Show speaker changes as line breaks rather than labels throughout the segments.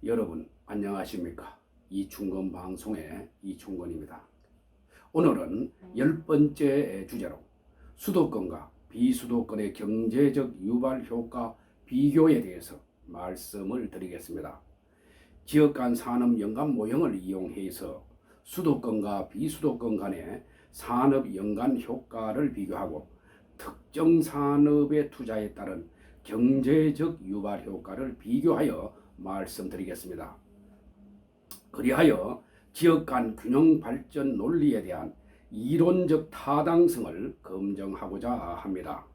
여러분 안녕하십니까? 이충건 방송의 이충건입니다. 오늘은 10번째 주제로 수도권과 비수도권의 경제적 유발 효과 비교에 대해서 말씀을 드리겠습니다. 지역 간 산업 연간 모형을 이용해서 수도권과 비수도권 간의 산업 연간 효과를 비교하고 특정 산업의 투자에 따른 경제적 유발 효과를 비교하여 말씀드리겠습니다. 그리하여 지역 간 균형 발전 논리에 대한 이론적 타당성을 검증하고자 합니다.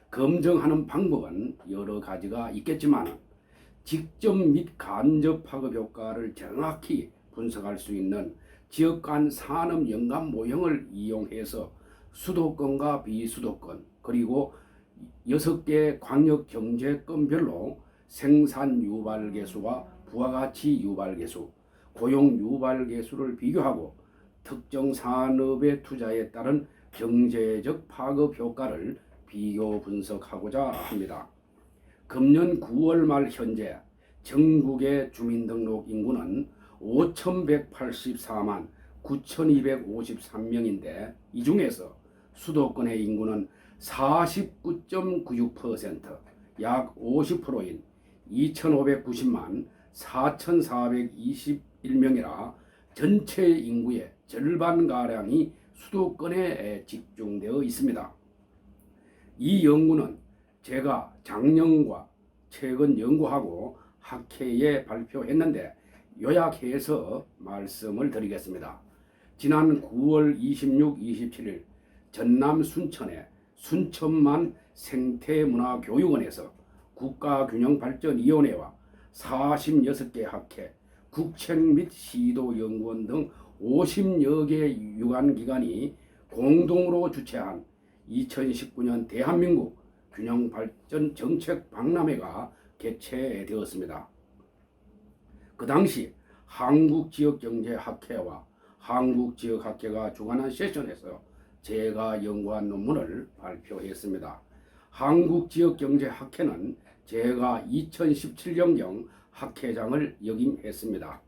검증하는 방법은 여러 가지가 있겠지만 직접 및 간접 파급 효과를 정확히 분석할 수 있는 지역 간 산업 연간 모형을 이용해서 수도권과 비수도권 그리고 6개 광역경제권별로 생산 유발계수와 부가가치 유발계수, 고용 유발계수를 비교하고 특정 산업의 투자에 따른 경제적 파급 효과를 비교 분석하고자 합니다. 금년 9월 말 현재 전국의 주민등록 인구는 5,184만 9,253명인데 이 중에서 수도권의 인구는 49.96%, 약 50%인 2,590만 4,421명이라 전체 인구의 절반가량이 수도권에 집중되어 있습니다. 이 연구는 제가 작년과 최근 연구하고 학회에 발표했는데 요약해서 말씀을 드리겠습니다. 지난 9월 26, 27일 전남 순천의 순천만 생태문화교육원에서 국가균형발전위원회와 46개 학회, 국책 및 시도연구원 등 50여 개 유관기관이 공동으로 주최한 2019년 대한민국 균형발전 정책 박람회가 개최되었습니다. 그 당시 한국지역경제학회와 한국지역학회가 주관한 세션에서 제가 연구한 논문을 발표했습니다. 한국지역경제학회는 제가 2017년경 학회장을 역임했습니다.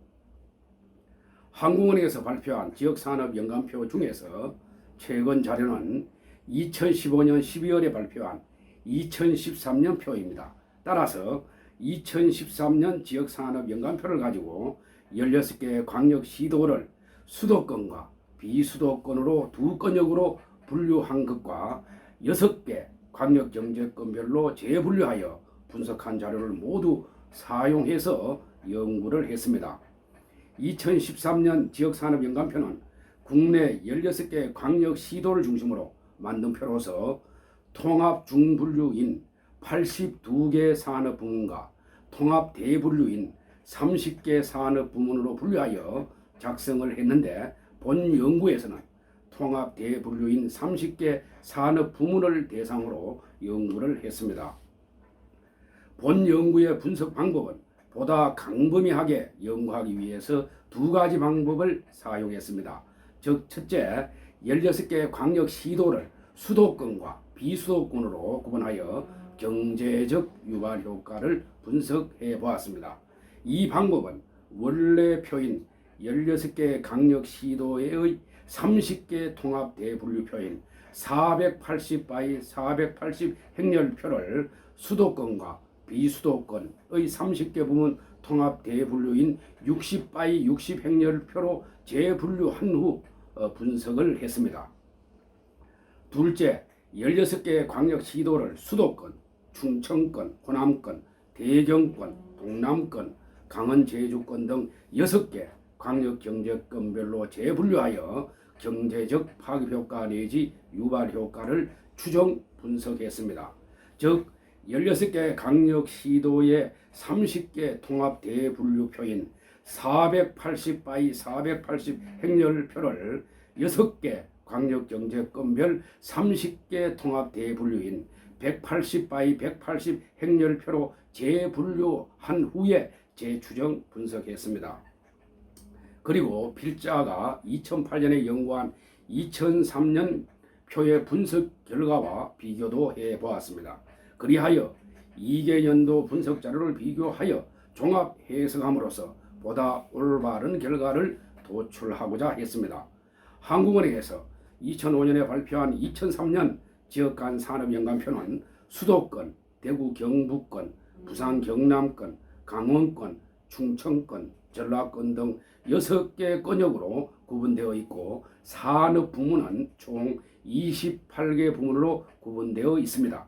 한국은행에서 발표한 지역산업 연간표 중에서 최근 자료는 2015년 12월에 발표한 2013년 표입니다. 따라서 2013년 지역산업 연간표를 가지고 16개 광역시도를 수도권과 비수도권으로 두 권역으로 분류한 것과 6개 광역경제권별로 재분류하여 분석한 자료를 모두 사용해서 연구를 했습니다. 2013년 지역산업연간표는 국내 16개 광역시도를 중심으로 만든 표로서 통합중분류인 82개 산업부문과 통합대분류인 30개 산업부문으로 분류하여 작성을 했는데 본 연구에서는 통합대분류인 30개 산업부문을 대상으로 연구를 했습니다. 본 연구의 분석 방법은 보다 광범위하게 연구하기 위해서 두 가지 방법을 사용했습니다. 즉 첫째, 16개 광역시도를 수도권과 비수도권으로 구분하여 경제적 유발 효과를 분석해 보았습니다. 이 방법은 원래 표인 16개 광역시도의 30개 통합대분류표인 480 by 480 행렬표를 수도권과 비수도권의 30개 부문 통합대분류인 60 by 60 행렬표로 재분류한 후 분석을 했습니다. 둘째, 16개 광역시도를 수도권, 충청권, 호남권, 대경권, 동남권, 강원 제주권 등 6개 광역경제권별로 재분류하여 경제적 파급효과 내지 유발효과를 추정 분석했습니다. 즉 16개 광역시도의 30개 통합대분류표인 480 by 480 행렬표를 6개 광역경제권별 30개 통합대분류인 180 by 180 행렬표로 재분류한 후에 재추정 분석했습니다. 그리고 필자가 2008년에 연구한 2003년 표의 분석 결과와 비교도 해보았습니다. 그리하여 2개년도 분석 자료를 비교하여 종합 해석함으로써 보다 올바른 결과를 도출하고자 했습니다. 한국은행에서 2005년에 발표한 2003년 지역 간 산업 연관표는 수도권, 대구 경북권, 부산 경남권, 강원권, 충청권, 전라권 등 6개 권역으로 구분되어 있고 산업 부문은 총 28개 부문으로 구분되어 있습니다.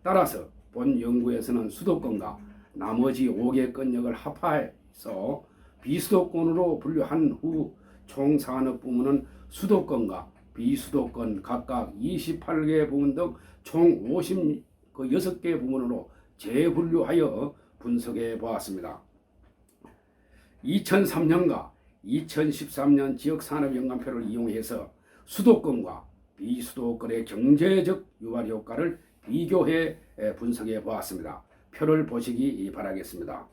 따라서 본 연구에서는 수도권과 나머지 5개 권역을 합해서 비수도권으로 분류한 후 총 산업 부문은 수도권과 비수도권 각각 28개 부문 등 총 56개 부문으로 재분류하여 분석해 보았습니다. 2003년과 2013년 지역산업연관표를 이용해서 수도권과 비수도권의 경제적 유발 효과를 비교해 분석해 보았습니다. 표를 보시기 바라겠습니다.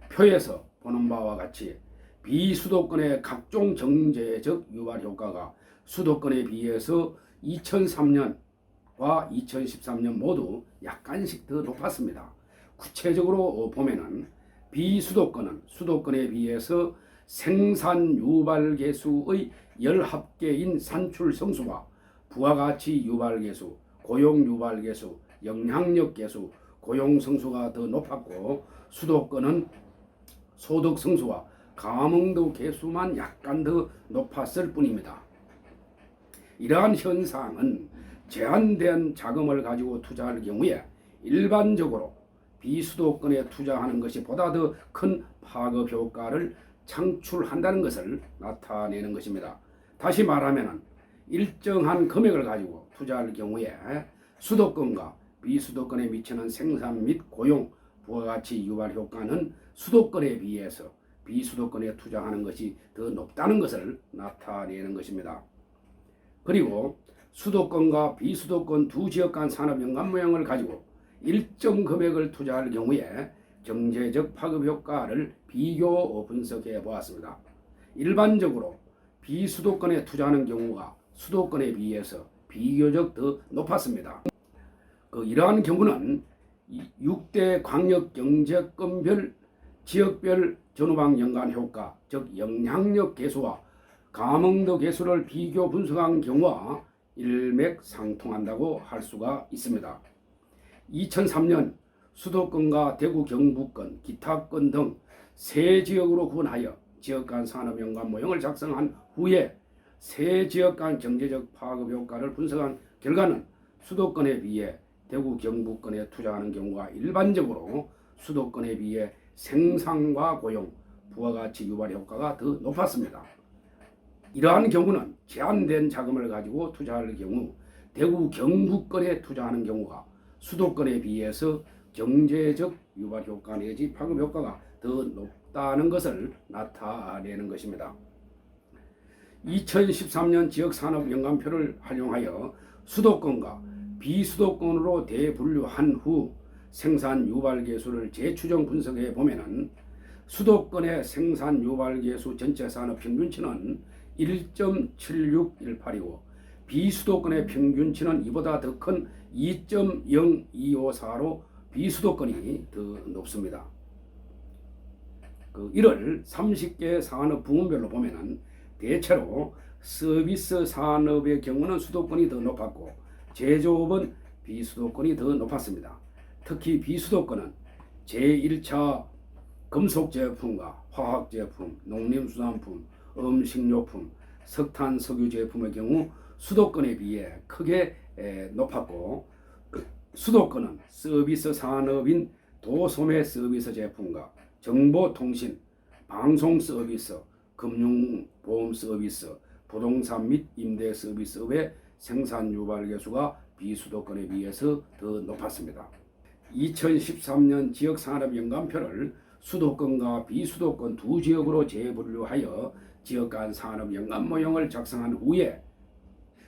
표에서 보는 바와 같이 비수도권의 각종 경제적 유발 효과가 수도권에 비해서 2003년과 2013년 모두 약간씩 더 높았습니다. 구체적으로 보면은 비수도권은 수도권에 비해서 생산 유발 계수의 열합계인 산출 성수와 부가가치 유발 계수, 고용 유발 계수, 영향력 계수, 고용 성수가 더 높았고 수도권은 소득 성수와 가맹도 계수만 약간 더 높았을 뿐입니다. 이러한 현상은 제한된 자금을 가지고 투자할 경우에 일반적으로 비수도권에 투자하는 것이 보다 더 큰 파급 효과를 창출한다는 것을 나타내는 것입니다. 다시 말하면 일정한 금액을 가지고 투자할 경우에 수도권과 비수도권에 미치는 생산 및 고용, 부가가치 유발 효과는 수도권에 비해서 비수도권에 투자하는 것이 더 높다는 것을 나타내는 것입니다. 그리고 수도권과 비수도권 두 지역 간 산업 연관 모형을 가지고 일정 금액을 투자할 경우에 경제적 파급 효과를 비교 분석해 보았습니다. 일반적으로 비수도권에 투자하는 경우가 수도권에 비해서 비교적 더 높았습니다. 이러한 경우는 6대 광역경제권별 지역별 전후방 연관 효과, 즉 영향력 계수와 가맹도 계수를 비교 분석한 경우와 일맥상통한다고 할 수가 있습니다. 2003년 수도권과 대구 경북권, 기타권 등 세 지역으로 구분하여 지역 간 산업 연관 모형을 작성한 후에 세 지역 간 경제적 파급 효과를 분석한 결과는 수도권에 비해 대구 경북권에 투자하는 경우가 일반적으로 수도권에 비해 생산과 고용, 부가가치 유발 효과가 더 높았습니다. 이러한 경우는 제한된 자금을 가지고 투자할 경우 대구 경북권에 투자하는 경우가 수도권에 비해서 경제적 유발 효과 내지 파급 효과가 더 높다는 것을 나타내는 것입니다. 2013년 지역산업연관표를 활용하여 수도권과 비수도권으로 대분류한 후 생산 유발 계수를 재추정 분석해 보면은 수도권의 생산 유발 계수 전체 산업 평균치는 1.7618이고 비수도권의 평균치는 이보다 더 큰 2.0254로 비수도권이 더 높습니다. 이를 30개 산업 부문별로 보면은 대체로 서비스 산업의 경우는 수도권이 더 높았고 제조업은 비수도권이 더 높았습니다. 특히 비수도권은 제1차 금속제품과 화학제품, 농림수산품, 음식료품, 석탄, 석유 제품의 경우 수도권에 비해 크게 높았고 수도권은 서비스 산업인 도소매 서비스 제품과 정보통신, 방송 서비스, 금융보험 서비스, 부동산 및 임대 서비스업의 생산 유발 계수가 비수도권에 비해서 더 높았습니다. 2013년 지역산업연관표를 수도권과 비수도권 두 지역으로 재분류하여 지역 간 산업 연관 모형을 작성한 후에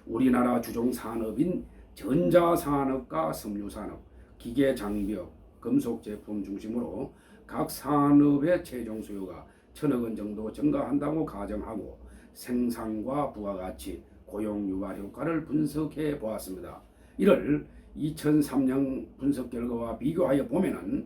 우리나라 주종 산업인 전자산업과 섬유산업, 기계장비업, 금속제품 중심으로 각 산업의 최종 수요가 1,000억 원 정도 증가한다고 가정하고 생산과 부가가치, 고용 유발 효과를 분석해 보았습니다. 이를 2003년 분석 결과와 비교하여 보면은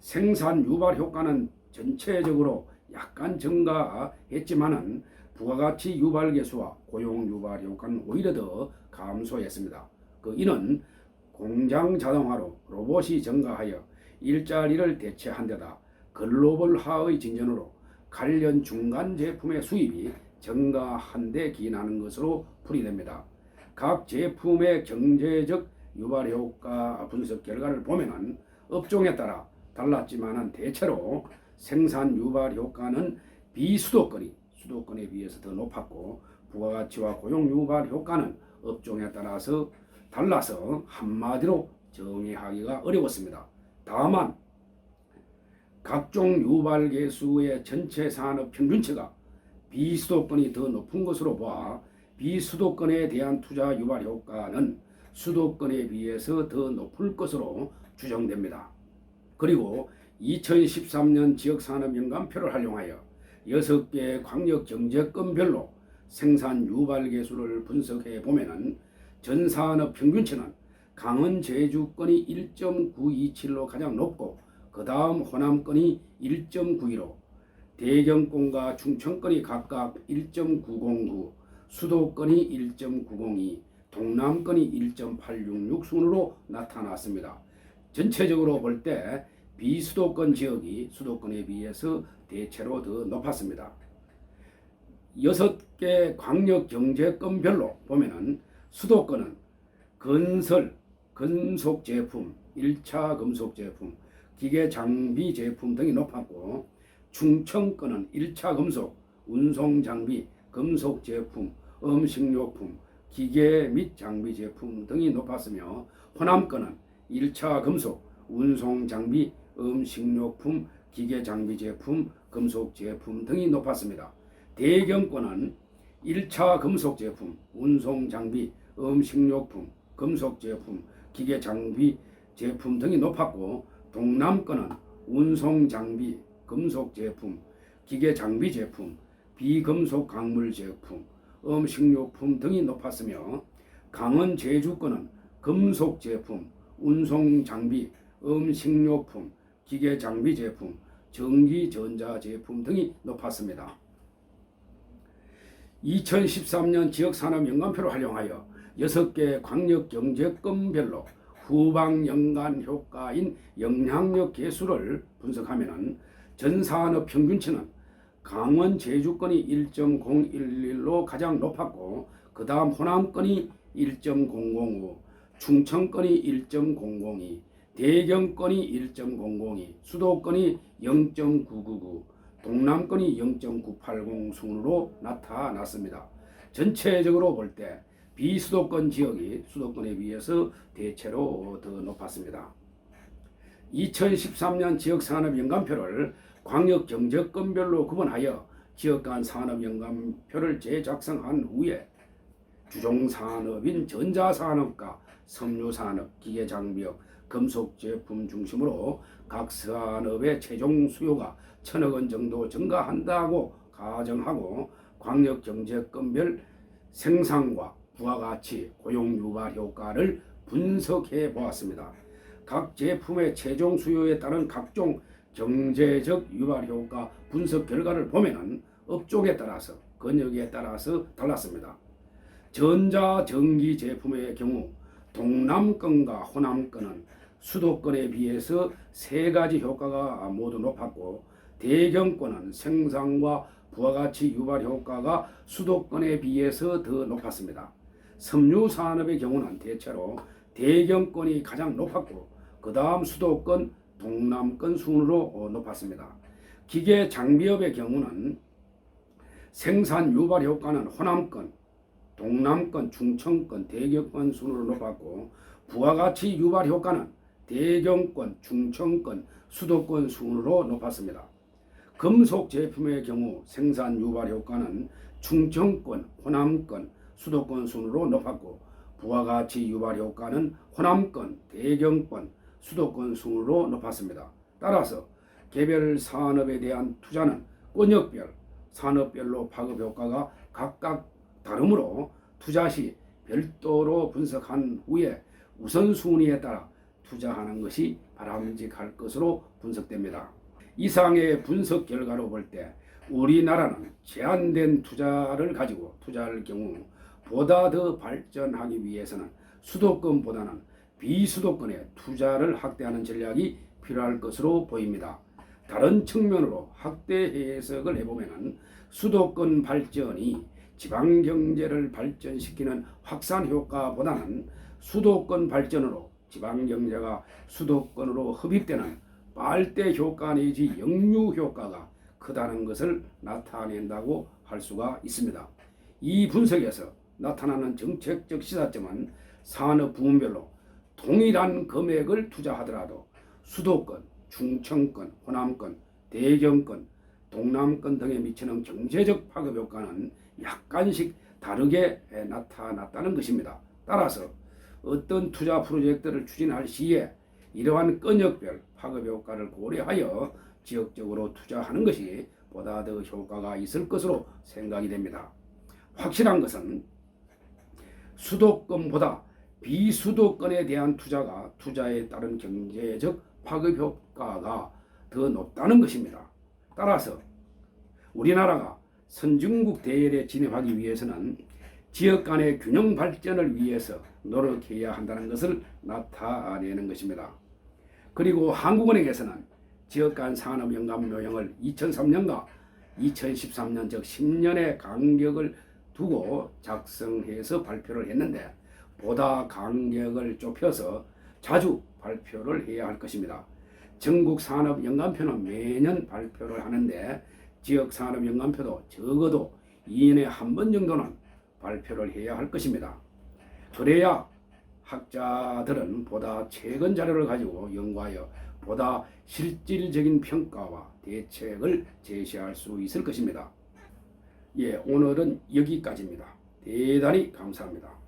생산 유발 효과는 전체적으로 약간 증가했지만은 부가가치 유발 개수와 고용 유발 효과는 오히려 더 감소했습니다. 이는 공장 자동화로 로봇이 증가하여 일자리를 대체한 데다 글로벌화의 진전으로 관련 중간 제품의 수입이 증가한 데 기인하는 것으로 풀이됩니다. 각 제품의 경제적 유발 효과 분석 결과를 보면은 업종에 따라 달랐지만은 대체로 생산 유발 효과는 수도권에 비해서 더 높았고, 부가가치와 고용 유발 효과는 업종에 따라서 달라서 한마디로 정의하기가 어려웠습니다. 다만 각종 유발 개수의 전체 산업 평균치가 비수도권이 더 높은 것으로 봐 비수도권에 대한 투자 유발 효과는 수도권에 비해서 더 높을 것으로 추정됩니다. 그리고 2013년 지역산업연관표를 활용하여 6개 광역경제권별로 생산 유발 개수를 분석해 보면은 전산업 평균치는 강원 제주권이 1.927로 가장 높고, 그 다음 호남권이 1.92로, 대경권과 충청권이 각각 1.909, 수도권이 1.902, 동남권이 1.866 순으로 나타났습니다. 전체적으로 볼 때 비수도권 지역이 수도권에 비해서 대체로 더 높았습니다. 6개 광역경제권별로 보면은 수도권은 건설, 금속 제품, 1차 금속 제품, 기계 장비 제품 등이 높았고, 충청권은 1차 금속, 운송 장비, 금속 제품, 음식료품, 기계 및 장비 제품 등이 높았으며, 호남권은 1차 금속, 운송 장비, 음식료품, 기계 장비 제품, 금속 제품 등이 높았습니다. 대경권은 1차 금속 제품, 운송 장비, 음식료품, 금속 제품, 기계 장비 제품 등이 높았고, 동남권은 운송 장비, 금속 제품, 기계 장비 제품, 비금속 광물 제품, 음식료품 등이 높았으며, 강원 제주권은 금속 제품, 운송 장비, 음식료품, 기계 장비 제품, 전기 전자 제품 등이 높았습니다. 2013년 지역산업연관표를 활용하여 6개 광역경제권별로 후방연간 효과인 영향력 계수를 분석하면 전산업 평균치는 강원 제주권이 1.011로 가장 높았고, 그 다음 호남권이 1.005, 충청권이 1.002, 대경권이 1.002, 수도권이 0.999, 동남권이 0.980 순으로 나타났습니다. 전체적으로 볼 때 비수도권 지역이 수도권에 비해서 대체로 더 높았습니다. 2013년 지역산업연관표를 광역경제권별로 구분하여 지역간 산업연관표를 재작성한 후에 주종산업인 전자산업과 섬유산업, 기계장비업, 금속제품 중심으로 각 산업의 최종 수요가 1,000억 원 정도 증가한다고 가정하고, 광역경제권별 생산과 부가가치, 고용유발 효과를 분석해 보았습니다. 각 제품의 최종 수요에 따른 각종 경제적 유발 효과 분석 결과를 보면은 업종에 따라서, 권역에 따라서 달랐습니다. 전자전기 제품의 경우 동남권과 호남권은 수도권에 비해서 3가지 효과가 모두 높았고, 대경권은 생산과 부가가치 유발 효과가 수도권에 비해서 더 높았습니다. 섬유산업의 경우는 대체로 대경권이 가장 높았고, 그 다음 수도권, 동남권 순으로 높았습니다. 기계 장비업의 경우는 생산 유발 효과는 호남권, 동남권, 충청권, 대경권 순으로 높았고, 부가가치 유발 효과는 대경권, 충청권, 수도권 순으로 높았습니다. 금속 제품의 경우 생산 유발 효과는 충청권, 호남권, 수도권 순으로 높았고, 부가가치 유발 효과는 호남권, 대경권, 수도권 순으로 높았습니다. 따라서 개별 산업에 대한 투자는 권역별, 산업별로 파급 효과가 각각 다르므로 투자 시 별도로 분석한 후에 우선순위에 따라 투자하는 것이 바람직할 것으로 분석됩니다. 이상의 분석 결과로 볼 때 우리나라는 제한된 투자를 가지고 투자할 경우 보다 더 발전하기 위해서는 수도권보다는 비수도권에 투자를 확대하는 전략이 필요할 것으로 보입니다. 다른 측면으로 확대 해석을 해보면 수도권 발전이 지방 경제를 발전시키는 확산 효과보다는 수도권 발전으로 지방 경제가 수도권으로 흡입되는 빨대 효과 내지 역류 효과가 크다는 것을 나타낸다고 할 수가 있습니다. 이 분석에서 나타나는 정책적 시사점은 산업 부문별로 동일한 금액을 투자하더라도 수도권, 충청권, 호남권, 대경권, 동남권 등에 미치는 경제적 파급 효과는 약간씩 다르게 나타났다는 것입니다. 따라서 어떤 투자 프로젝트를 추진할 시에 이러한 건역별 파급 효과를 고려하여 지역적으로 투자하는 것이 보다 더 효과가 있을 것으로 생각이 됩니다. 확실한 것은 수도권보다 비수도권에 대한 투자가 투자에 따른 경제적 파급 효과가 더 높다는 것입니다. 따라서 우리나라가 선진국 대열에 진입하기 위해서는 지역 간의 균형 발전을 위해서 노력해야 한다는 것을 나타내는 것입니다. 그리고 한국은행에서는 지역 간 산업 연간 모형을 2003년과 2013년 즉 10년의 간격을 두고 작성해서 발표를 했는데 보다 간격을 좁혀서 자주 발표를 해야 할 것입니다. 전국 산업 연간표는 매년 발표를 하는데 지역 산업 연간표도 적어도 2년에 한 번 정도는 발표를 해야 할 것입니다. 그래야 학자들은 보다 최근 자료를 가지고 연구하여 보다 실질적인 평가와 대책을 제시할 수 있을 것입니다. 오늘은 여기까지입니다. 대단히 감사합니다.